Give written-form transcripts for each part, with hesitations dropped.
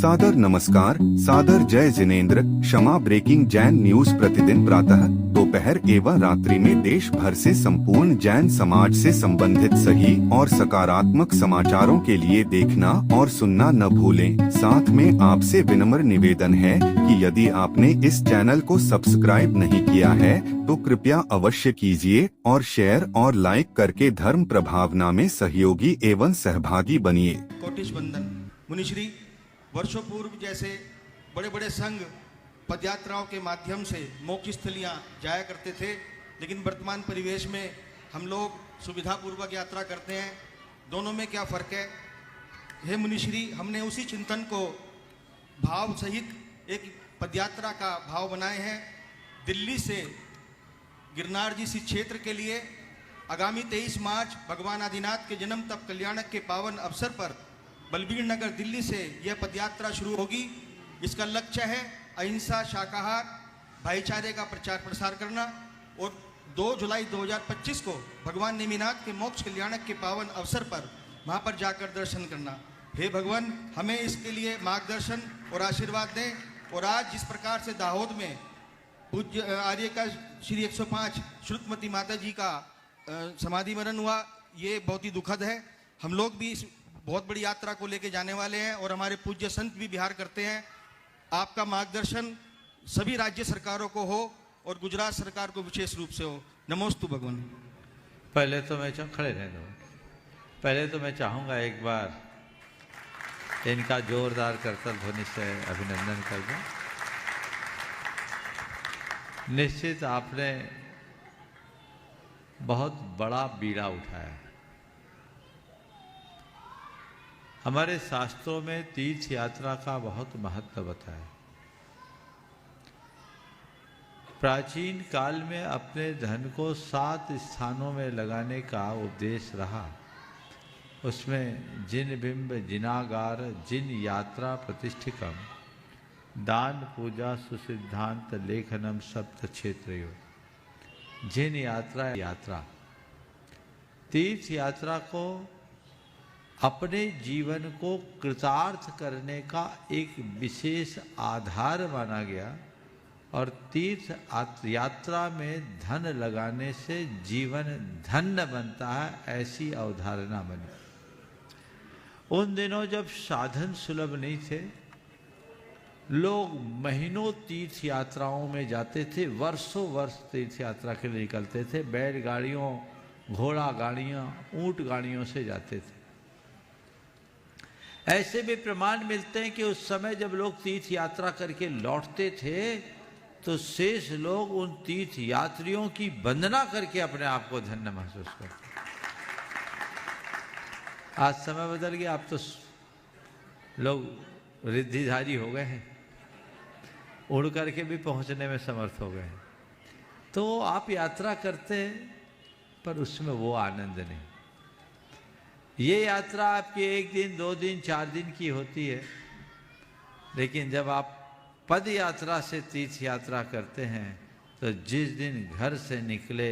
सादर नमस्कार, सादर जय जिनेंद्र। क्षमा ब्रेकिंग जैन न्यूज प्रतिदिन प्रातः, दोपहर एवं रात्रि में देश भर से संपूर्ण जैन समाज से संबंधित सही और सकारात्मक समाचारों के लिए देखना और सुनना न भूलें। साथ में आपसे विनम्र निवेदन है कि यदि आपने इस चैनल को सब्सक्राइब नहीं किया है तो कृपया अवश्य कीजिए और शेयर और लाइक करके धर्म प्रभावना में सहयोगी एवं सहभागी बनिए। कोटिश वंदन। मुनिश्री, वर्षों पूर्व जैसे बड़े बड़े संघ पदयात्राओं के माध्यम से मोक्ष स्थलियाँ जाया करते थे, लेकिन वर्तमान परिवेश में हम लोग सुविधापूर्वक यात्रा करते हैं। दोनों में क्या फ़र्क है? हे मुनिश्री, हमने उसी चिंतन को भाव सहित एक पदयात्रा का भाव बनाए हैं। दिल्ली से गिरनार जी सिख क्षेत्र के लिए आगामी 23 मार्च भगवान आदिनाथ के जन्म तप कल्याणक के पावन अवसर पर बलबीर नगर दिल्ली से यह पदयात्रा शुरू होगी। इसका लक्ष्य है अहिंसा, शाकाहार, भाईचारे का प्रचार प्रसार करना और 2 जुलाई 2025 को भगवान नेमिनाथ के मोक्ष कल्याणक के पावन अवसर पर वहाँ पर जाकर दर्शन करना। हे भगवान, हमें इसके लिए मार्गदर्शन और आशीर्वाद दें। और आज जिस प्रकार से दाहोद में पूज्य आर्य का श्री 105 श्रुतमती माता जी का समाधि मरण हुआ, ये बहुत ही दुखद है। हम लोग भी इस बहुत बड़ी यात्रा को लेके जाने वाले हैं और हमारे पूज्य संत भी बिहार करते हैं। आपका मार्गदर्शन सभी राज्य सरकारों को हो और गुजरात सरकार को विशेष रूप से हो। नमोस्तु भगवान। पहले तो मैं खड़े रह दो। पहले तो मैं चाहूँगा एक बार इनका जोरदार करतल ध्वनि से अभिनंदन कर दूं। निश्चित आपने बहुत बड़ा बीड़ा उठाया। हमारे शास्त्रों में तीर्थ यात्रा का बहुत महत्व बताया। प्राचीन काल में अपने धन को 7 स्थानों में लगाने का उपदेश रहा। उसमें जिन बिंब, जिनागार, जिन यात्रा प्रतिष्ठिकम, दान, पूजा, सुसिद्धांत, लेखनम, सप्त क्षेत्रयो। जिन यात्रा तीर्थ यात्रा को अपने जीवन को कृतार्थ करने का एक विशेष आधार माना गया और तीर्थ यात्रा में धन लगाने से जीवन धन्य बनता है, ऐसी अवधारणा बनी। उन दिनों जब साधन सुलभ नहीं थे, लोग महीनों तीर्थ यात्राओं में जाते थे, वर्षों वर्ष तीर्थ यात्रा के लिए निकलते थे। बैलगाड़ियों, घोड़ा गाड़ियाँ, ऊंट गाड़ियों से जाते थे। ऐसे भी प्रमाण मिलते हैं कि उस समय जब लोग तीर्थ यात्रा करके लौटते थे तो शेष लोग उन तीर्थ यात्रियों की वंदना करके अपने आप को धन्य महसूस करते। आज समय बदल गया, अब तो लोग रिद्धिधारी हो गए हैं, उड़ करके भी पहुंचने में समर्थ हो गए हैं। तो आप यात्रा करते हैं पर उसमें वो आनंद नहीं। ये यात्रा आपकी 1 दिन, 2 दिन, 4 दिन की होती है, लेकिन जब आप पद यात्रा से तीर्थ यात्रा करते हैं तो जिस दिन घर से निकले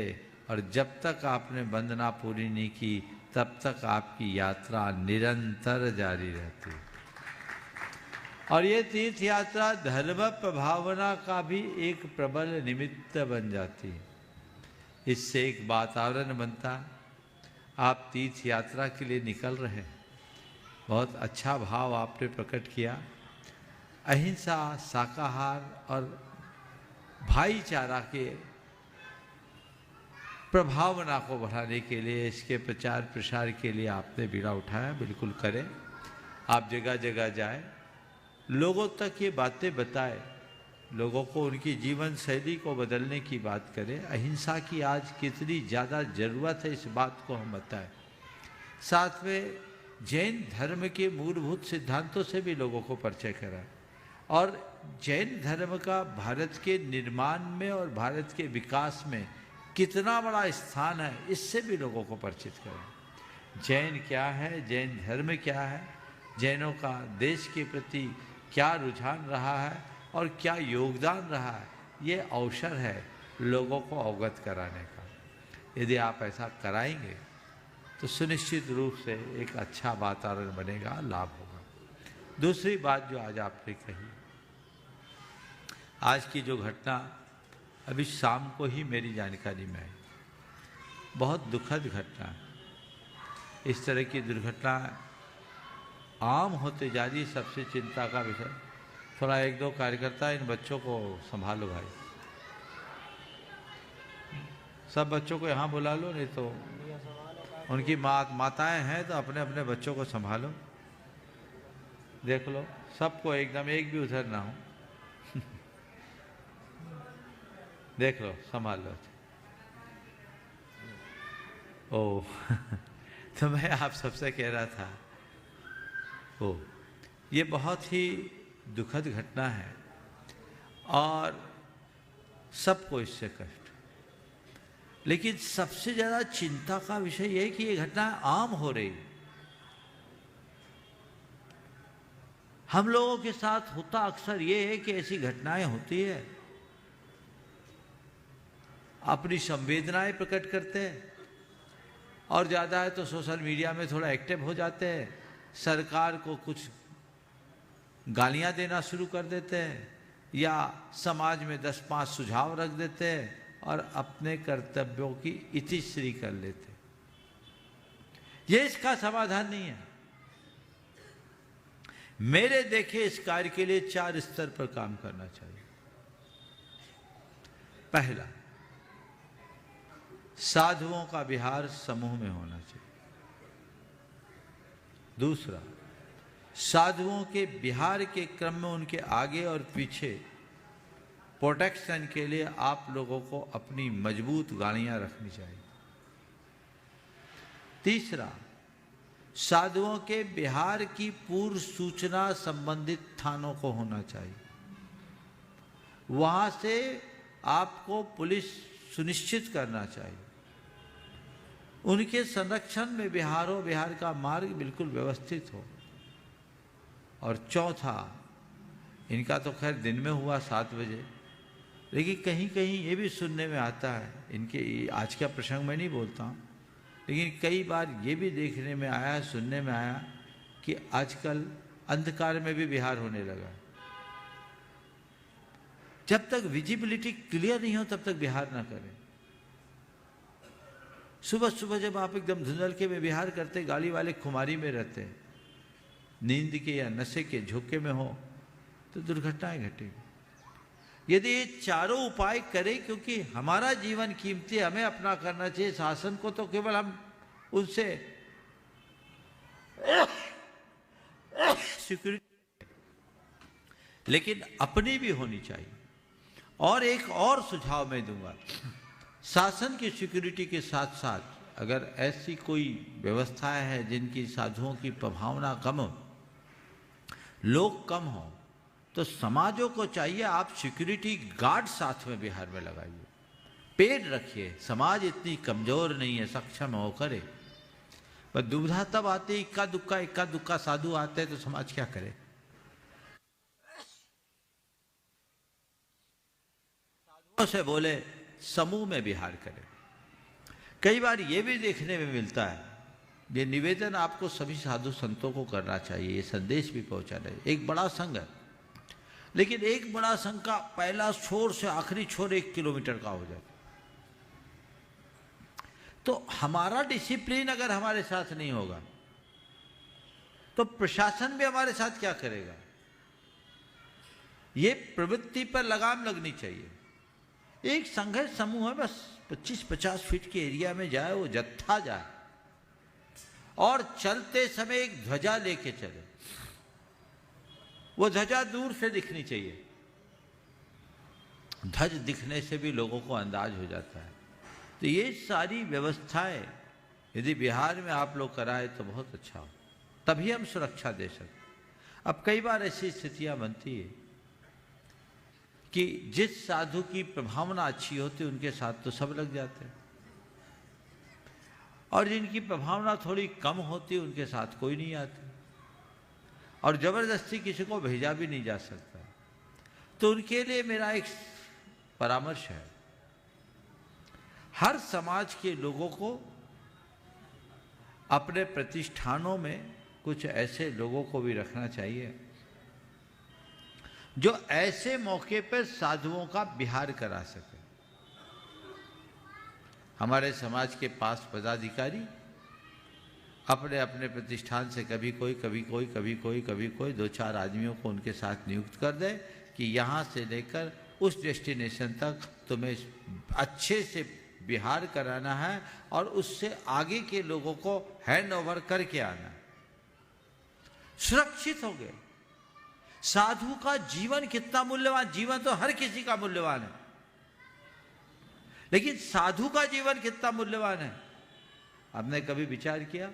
और जब तक आपने वंदना पूरी नहीं की तब तक आपकी यात्रा निरंतर जारी रहती है। और ये तीर्थ यात्रा धर्म प्रभावना का भी एक प्रबल निमित्त बन जाती है। इससे एक वातावरण बनता है। आप तीर्थ यात्रा के लिए निकल रहे हैं, बहुत अच्छा भाव आपने प्रकट किया। अहिंसा, शाकाहार और भाईचारा के प्रभावना को बढ़ाने के लिए, इसके प्रचार प्रसार के लिए आपने बीड़ा उठाया। बिल्कुल करें। आप जगह जगह जाए, लोगों तक ये बातें बताएं, लोगों को उनकी जीवन शैली को बदलने की बात करें। अहिंसा की आज कितनी ज़्यादा ज़रूरत है, इस बात को हम बताएं। साथ में जैन धर्म के मूलभूत सिद्धांतों से भी लोगों को परिचय कराएं और जैन धर्म का भारत के निर्माण में और भारत के विकास में कितना बड़ा स्थान है, इससे भी लोगों को परिचित करें। जैन क्या है, जैन धर्म क्या है, जैनों का देश के प्रति क्या रुझान रहा है और क्या योगदान रहा है, ये अवसर है लोगों को अवगत कराने का। यदि आप ऐसा कराएंगे तो सुनिश्चित रूप से एक अच्छा वातावरण बनेगा, लाभ होगा। दूसरी बात जो आज आपने कही, आज की जो घटना अभी शाम को ही मेरी जानकारी में आई, बहुत दुखद घटना है। इस तरह की दुर्घटना आम होते जा रही, सबसे चिंता का विषय। थोड़ा एक दो कार्यकर्ता इन बच्चों को संभालो भाई, सब बच्चों को यहाँ बुला लो, नहीं तो उनकी माताएं हैं तो अपने अपने बच्चों को संभालो। देख लो सबको एकदम, एक भी उधर ना हो देख लो, संभाल लो। ओह तो मैं आप सबसे कह रहा था, ओ ये बहुत ही दुखद घटना है और सबको इससे कष्ट। लेकिन सबसे ज़्यादा चिंता का विषय यह है कि ये घटना आम हो रही। हम लोगों के साथ होता अक्सर ये है कि ऐसी घटनाएं होती है, अपनी संवेदनाएं प्रकट करते हैं और ज़्यादा है तो सोशल मीडिया में थोड़ा एक्टिव हो जाते हैं, सरकार को कुछ गालियां देना शुरू कर देते हैं या समाज में 10-5 सुझाव रख देते हैं और अपने कर्तव्यों की इतिश्री कर लेते हैं। ये इसका समाधान नहीं है। मेरे देखे इस कार्य के लिए 4 स्तर पर काम करना चाहिए। पहला, साधुओं का विहार समूह में होना चाहिए। दूसरा, साधुओं के विहार के क्रम में उनके आगे और पीछे प्रोटेक्शन के लिए आप लोगों को अपनी मजबूत गाड़ियां रखनी चाहिए। तीसरा, साधुओं के विहार की पूर्व सूचना संबंधित थानों को होना चाहिए। वहां से आपको पुलिस सुनिश्चित करना चाहिए, उनके संरक्षण में विहार का मार्ग बिल्कुल व्यवस्थित हो। और चौथा, इनका तो खैर दिन में हुआ 7 बजे, लेकिन कहीं कहीं ये भी सुनने में आता है, इनके आज का प्रसंग मैं नहीं बोलता हूँ, लेकिन कई बार ये भी देखने में आया, सुनने में आया कि आजकल अंधकार में भी विहार होने लगा। जब तक विजिबिलिटी क्लियर नहीं हो तब तक विहार ना करें। सुबह सुबह जब आप एकदम धुंधलके में विहार करते, गाड़ी वाले खुमारी में रहते, नींद के या नशे के झोंके में हो तो दुर्घटनाएं घटेगी। यदि ये चारों उपाय करें, क्योंकि हमारा जीवन कीमती, हमें अपना करना चाहिए। शासन को तो केवल हम उनसे सिक्योरिटी, लेकिन अपनी भी होनी चाहिए। और एक और सुझाव मैं दूंगा, शासन की सिक्योरिटी के साथ साथ अगर ऐसी कोई व्यवस्थाएं हैं जिनकी साधुओं की प्रभावना कम हो, लोग कम हो, तो समाजों को चाहिए आप सिक्योरिटी गार्ड साथ में बिहार में लगाइए, पेड रखिए। समाज इतनी कमजोर नहीं है, सक्षम हो करे। पर दुविधा तब आती, इक्का दुक्का साधु आते हैं तो समाज क्या करे। साधुओं से बोले समूह में विहार करें। कई बार ये भी देखने में मिलता है, ये निवेदन आपको सभी साधु संतों को करना चाहिए, ये संदेश भी पहुंचाना है। एक बड़ा संघ है, लेकिन एक बड़ा संघ का पहला छोर से आखिरी छोर 1 किलोमीटर का हो जाए, तो हमारा डिसिप्लिन अगर हमारे साथ नहीं होगा तो प्रशासन भी हमारे साथ क्या करेगा। ये प्रवृत्ति पर लगाम लगनी चाहिए। एक संघ है, समूह है, बस 25-50 फीट के एरिया में जाए, वो जत्था जाए और चलते समय एक ध्वजा लेके चले। वो ध्वजा दूर से दिखनी चाहिए, ध्वज दिखने से भी लोगों को अंदाज हो जाता है। तो ये सारी व्यवस्थाएं यदि बिहार में आप लोग कराए तो बहुत अच्छा हो, तभी हम सुरक्षा दे सकते। अब कई बार ऐसी स्थितियां बनती है कि जिस साधु की प्रभावना अच्छी होती है उनके साथ तो सब लग जाते हैं, और जिनकी प्रभावना थोड़ी कम होती है उनके साथ कोई नहीं आती, और जबरदस्ती किसी को भेजा भी नहीं जा सकता। तो उनके लिए मेरा एक परामर्श है, हर समाज के लोगों को अपने प्रतिष्ठानों में कुछ ऐसे लोगों को भी रखना चाहिए जो ऐसे मौके पर साधुओं का विहार करा सके। हमारे समाज के पास पदाधिकारी अपने अपने प्रतिष्ठान से कभी कोई कभी कोई कभी कोई कभी कोई 2-4 आदमियों को उनके साथ नियुक्त कर दे कि यहाँ से लेकर उस डेस्टिनेशन तक तुम्हें अच्छे से विहार कराना है और उससे आगे के लोगों को हैंड ओवर करके आना है। सुरक्षित हो गए। साधु का जीवन कितना मूल्यवान, जीवन तो हर किसी का मूल्यवान है, लेकिन साधु का जीवन कितना मूल्यवान है आपने कभी विचार किया?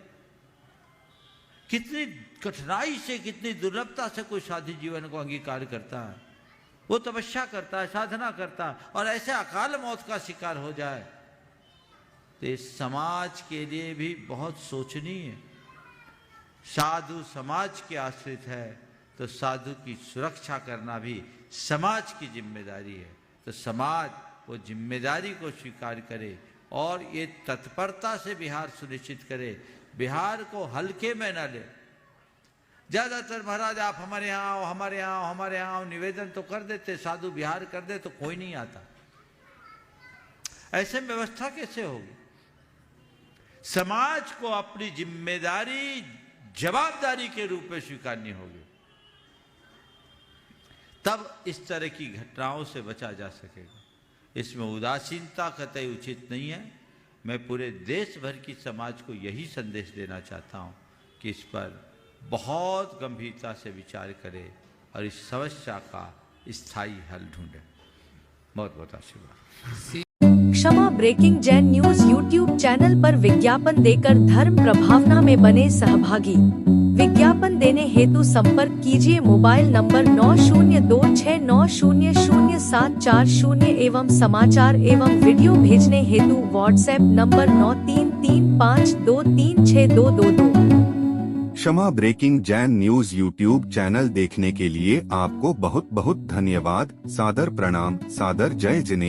कितनी कठिनाई से, कितनी दुर्लभता से कोई साधु जीवन को अंगीकार करता है। वो तपस्या करता है, साधना करता है, और ऐसे अकाल मौत का शिकार हो जाए तो इस समाज के लिए भी बहुत सोचनीय है। साधु समाज के आश्रित है तो साधु की सुरक्षा करना भी समाज की जिम्मेदारी है। तो समाज वो जिम्मेदारी को स्वीकार करे और ये तत्परता से बिहार सुनिश्चित करे, बिहार को हल्के में न ले। ज्यादातर महाराज आप हमारे यहाँ आओ, हमारे यहाँ आओ, हमारे यहाँ आओ, निवेदन तो कर देते, साधु बिहार कर दे तो कोई नहीं आता। ऐसे में व्यवस्था कैसे होगी? समाज को अपनी जिम्मेदारी जवाबदारी के रूप में स्वीकारनी होगी, तब इस तरह की घटनाओं से बचा जा सकेगा। इसमें उदासीनता कतई उचित नहीं है। मैं पूरे देश भर की समाज को यही संदेश देना चाहता हूं कि इस पर बहुत गंभीरता से विचार करे और इस समस्या का स्थायी हल ढूंढे। बहुत बहुत आशीर्वाद। Kshama breaking Jain news YouTube channel पर विज्ञापन देकर धर्म प्रभावना में बने सहभागी। विज्ञापन देने हेतु संपर्क कीजिए मोबाइल नंबर 9026900740 एवं समाचार एवं वीडियो भेजने हेतु WhatsApp number 9335236222। Kshama breaking Jain news YouTube channel देखने के लिए आपको बहुत बहुत धन्यवाद। सादर प्रणाम, सादर जय जिनेंद्र।